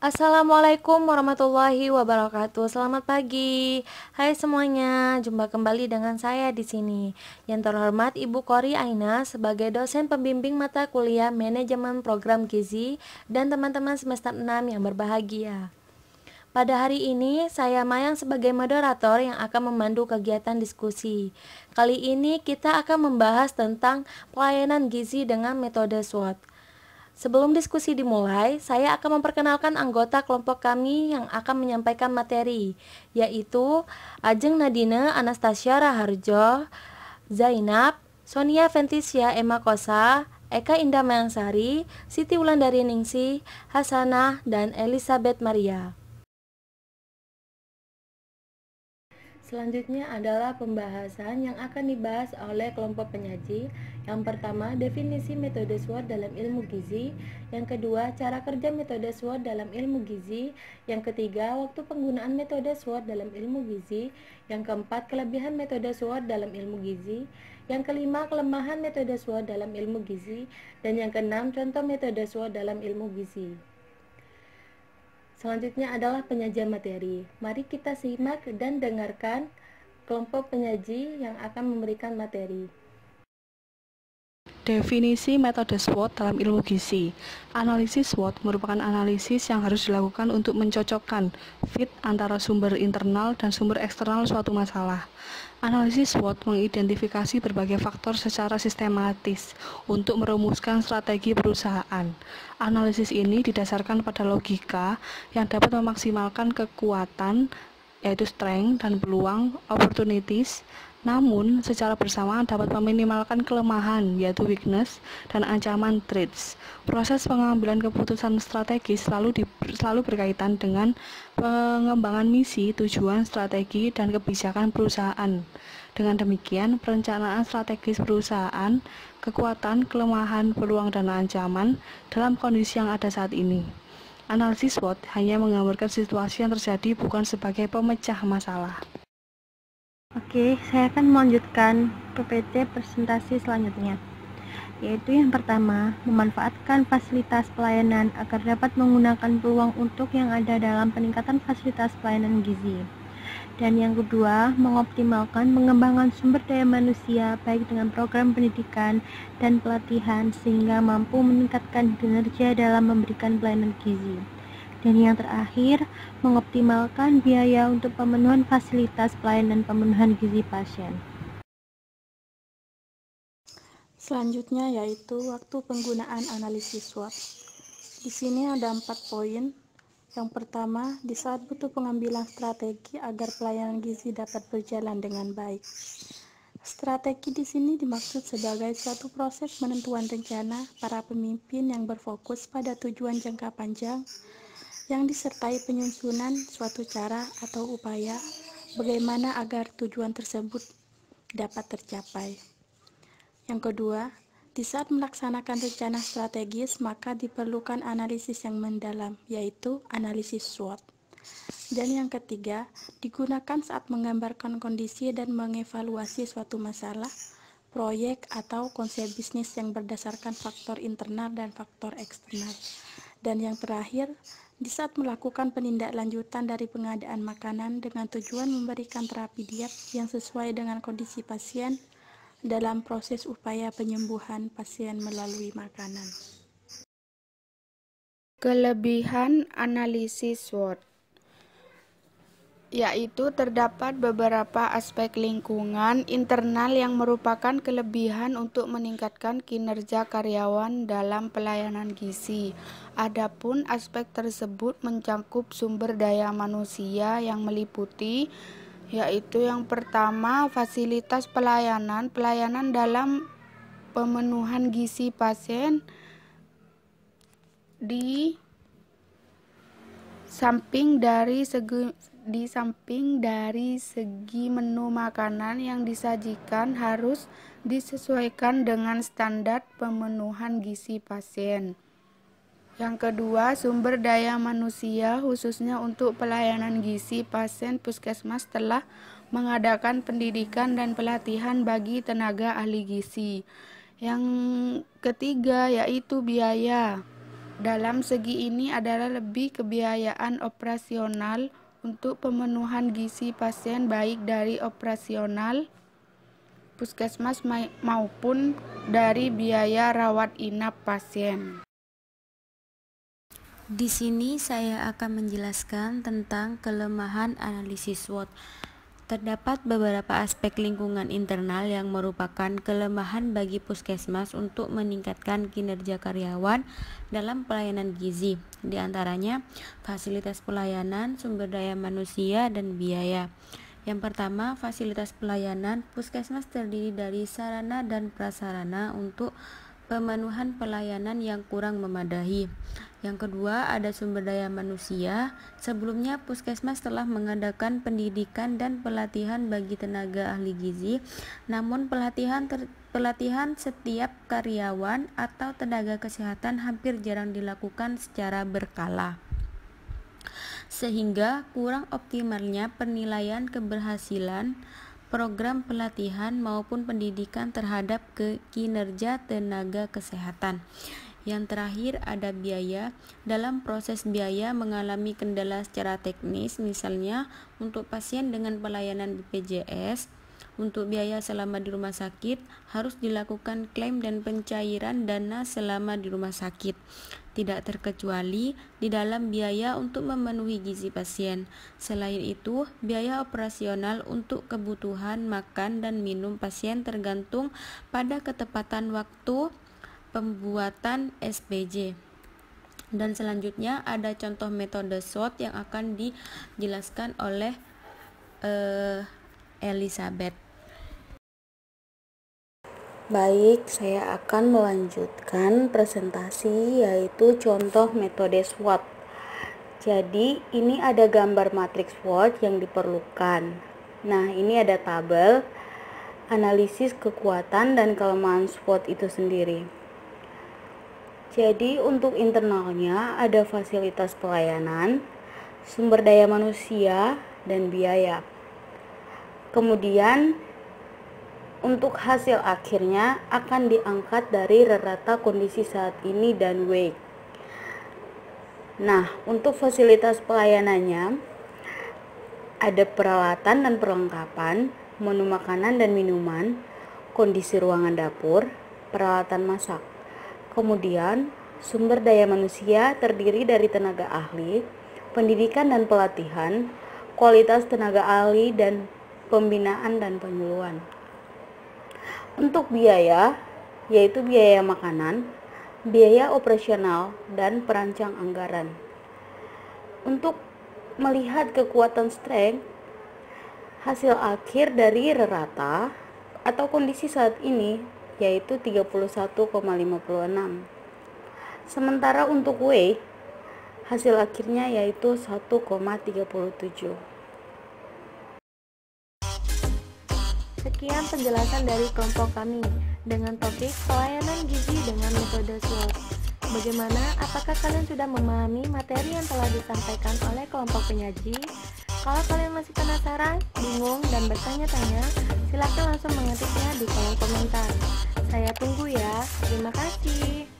Assalamualaikum warahmatullahi wabarakatuh. Selamat pagi. Hai semuanya, jumpa kembali dengan saya di sini. Yang terhormat Ibu Kori Aina sebagai dosen pembimbing mata kuliah Manajemen Program Gizi dan teman-teman semester 6 yang berbahagia. Pada hari ini, saya Mayang sebagai moderator yang akan memandu kegiatan diskusi. Kali ini kita akan membahas tentang pelayanan gizi dengan metode SWOT. Sebelum diskusi dimulai, saya akan memperkenalkan anggota kelompok kami yang akan menyampaikan materi, yaitu Ajeng Nadine Anastasia Raharjo, Zainab, Sonia Ventisya Emma Kosa, Eka Indah Mayangsari, Siti Wulandari Ningsih, Hasanah, dan Elizabeth Maria. Selanjutnya adalah pembahasan yang akan dibahas oleh kelompok penyaji. Yang pertama, definisi metode SWOT dalam ilmu gizi. Yang kedua, cara kerja metode SWOT dalam ilmu gizi. Yang ketiga, waktu penggunaan metode SWOT dalam ilmu gizi. Yang keempat, kelebihan metode SWOT dalam ilmu gizi. Yang kelima, kelemahan metode SWOT dalam ilmu gizi. Dan yang keenam, contoh metode SWOT dalam ilmu gizi. Selanjutnya adalah penyajian materi. Mari kita simak dan dengarkan kelompok penyaji yang akan memberikan materi. Definisi metode SWOT dalam ilmu gizi. Analisis SWOT merupakan analisis yang harus dilakukan untuk mencocokkan fit antara sumber internal dan sumber eksternal suatu masalah. Analisis SWOT mengidentifikasi berbagai faktor secara sistematis untuk merumuskan strategi perusahaan. Analisis ini didasarkan pada logika yang dapat memaksimalkan kekuatan, yaitu strength dan peluang, opportunities, namun secara bersamaan dapat meminimalkan kelemahan, yaitu weakness, dan ancaman threats. Proses pengambilan keputusan strategis selalu berkaitan dengan pengembangan misi, tujuan, strategi, dan kebijakan perusahaan. Dengan demikian, perencanaan strategis perusahaan, kekuatan, kelemahan, peluang, dan ancaman dalam kondisi yang ada saat ini. Analisis SWOT hanya menggambarkan situasi yang terjadi, bukan sebagai pemecah masalah. Oke, saya akan melanjutkan PPT presentasi selanjutnya, yaitu yang pertama, memanfaatkan fasilitas pelayanan agar dapat menggunakan peluang untuk yang ada dalam peningkatan fasilitas pelayanan gizi. Dan yang kedua, mengoptimalkan pengembangan sumber daya manusia baik dengan program pendidikan dan pelatihan sehingga mampu meningkatkan kinerja dalam memberikan pelayanan gizi. Dan yang terakhir, mengoptimalkan biaya untuk pemenuhan fasilitas pelayanan pemenuhan gizi pasien. Selanjutnya yaitu waktu penggunaan analisis SWOT. Di sini ada 4 poin. Yang pertama, di saat butuh pengambilan strategi agar pelayanan gizi dapat berjalan dengan baik. Strategi di sini dimaksud sebagai suatu proses penentuan rencana para pemimpin yang berfokus pada tujuan jangka panjang yang disertai penyusunan suatu cara atau upaya bagaimana agar tujuan tersebut dapat tercapai. Yang kedua, di saat melaksanakan rencana strategis, maka diperlukan analisis yang mendalam, yaitu analisis SWOT. Dan yang ketiga, digunakan saat menggambarkan kondisi dan mengevaluasi suatu masalah, proyek, atau konsep bisnis yang berdasarkan faktor internal dan faktor eksternal. Dan yang terakhir, di saat melakukan penindaklanjutan dari pengadaan makanan dengan tujuan memberikan terapi diet yang sesuai dengan kondisi pasien dalam proses upaya penyembuhan pasien melalui makanan. Kelebihan analisis SWOT yaitu terdapat beberapa aspek lingkungan internal yang merupakan kelebihan untuk meningkatkan kinerja karyawan dalam pelayanan gizi. Adapun aspek tersebut mencakup sumber daya manusia yang meliputi yaitu yang pertama, fasilitas pelayanan dalam pemenuhan gizi pasien di samping dari segi menu makanan yang disajikan harus disesuaikan dengan standar pemenuhan gizi pasien. Yang kedua, sumber daya manusia khususnya untuk pelayanan gizi pasien puskesmas telah mengadakan pendidikan dan pelatihan bagi tenaga ahli gizi. Yang ketiga yaitu biaya. Dalam segi ini adalah lebih kebiayaan operasional untuk pemenuhan gizi pasien baik dari operasional puskesmas maupun dari biaya rawat inap pasien. Di sini saya akan menjelaskan tentang kelemahan analisis SWOT. Terdapat beberapa aspek lingkungan internal yang merupakan kelemahan bagi puskesmas untuk meningkatkan kinerja karyawan dalam pelayanan gizi, di antaranya fasilitas pelayanan, sumber daya manusia, dan biaya. Yang pertama, fasilitas pelayanan. Puskesmas terdiri dari sarana dan prasarana untuk pemenuhan pelayanan yang kurang memadai. Yang kedua, ada sumber daya manusia. Sebelumnya, puskesmas telah mengadakan pendidikan dan pelatihan bagi tenaga ahli gizi, namun pelatihan setiap karyawan atau tenaga kesehatan hampir jarang dilakukan secara berkala, sehingga kurang optimalnya penilaian keberhasilan program pelatihan maupun pendidikan terhadap kinerja tenaga kesehatan. Yang terakhir, ada biaya. Dalam proses biaya mengalami kendala secara teknis, misalnya untuk pasien dengan pelayanan BPJS, untuk biaya selama di rumah sakit harus dilakukan klaim dan pencairan dana selama di rumah sakit, tidak terkecuali di dalam biaya untuk memenuhi gizi pasien. Selain itu, biaya operasional untuk kebutuhan makan dan minum pasien tergantung pada ketepatan waktu pembuatan SPJ. Dan selanjutnya ada contoh metode SWOT yang akan dijelaskan oleh Elizabeth. Baik, saya akan melanjutkan presentasi yaitu contoh metode SWOT. Jadi, ini ada gambar matriks SWOT yang diperlukan. Nah, ini ada tabel analisis kekuatan dan kelemahan SWOT itu sendiri. Jadi, untuk internalnya ada fasilitas pelayanan, sumber daya manusia, dan biaya. Kemudian, untuk hasil akhirnya akan diangkat dari rata kondisi saat ini dan weight. Nah, untuk fasilitas pelayanannya ada peralatan dan perlengkapan, menu makanan dan minuman, kondisi ruangan dapur, peralatan masak. Kemudian, sumber daya manusia terdiri dari tenaga ahli, pendidikan dan pelatihan, kualitas tenaga ahli, dan pembinaan dan penyuluhan. Untuk biaya, yaitu biaya makanan, biaya operasional, dan perancang anggaran. Untuk melihat kekuatan strength, hasil akhir dari rata atau kondisi saat ini yaitu 31,56. Sementara untuk weight, hasil akhirnya yaitu 1,37. Sekian penjelasan dari kelompok kami dengan topik pelayanan gizi dengan metode SWOT. Bagaimana? Apakah kalian sudah memahami materi yang telah disampaikan oleh kelompok penyaji? Kalau kalian masih penasaran, bingung, dan bertanya-tanya, silakan langsung mengetiknya di kolom komentar. Saya tunggu ya. Terima kasih.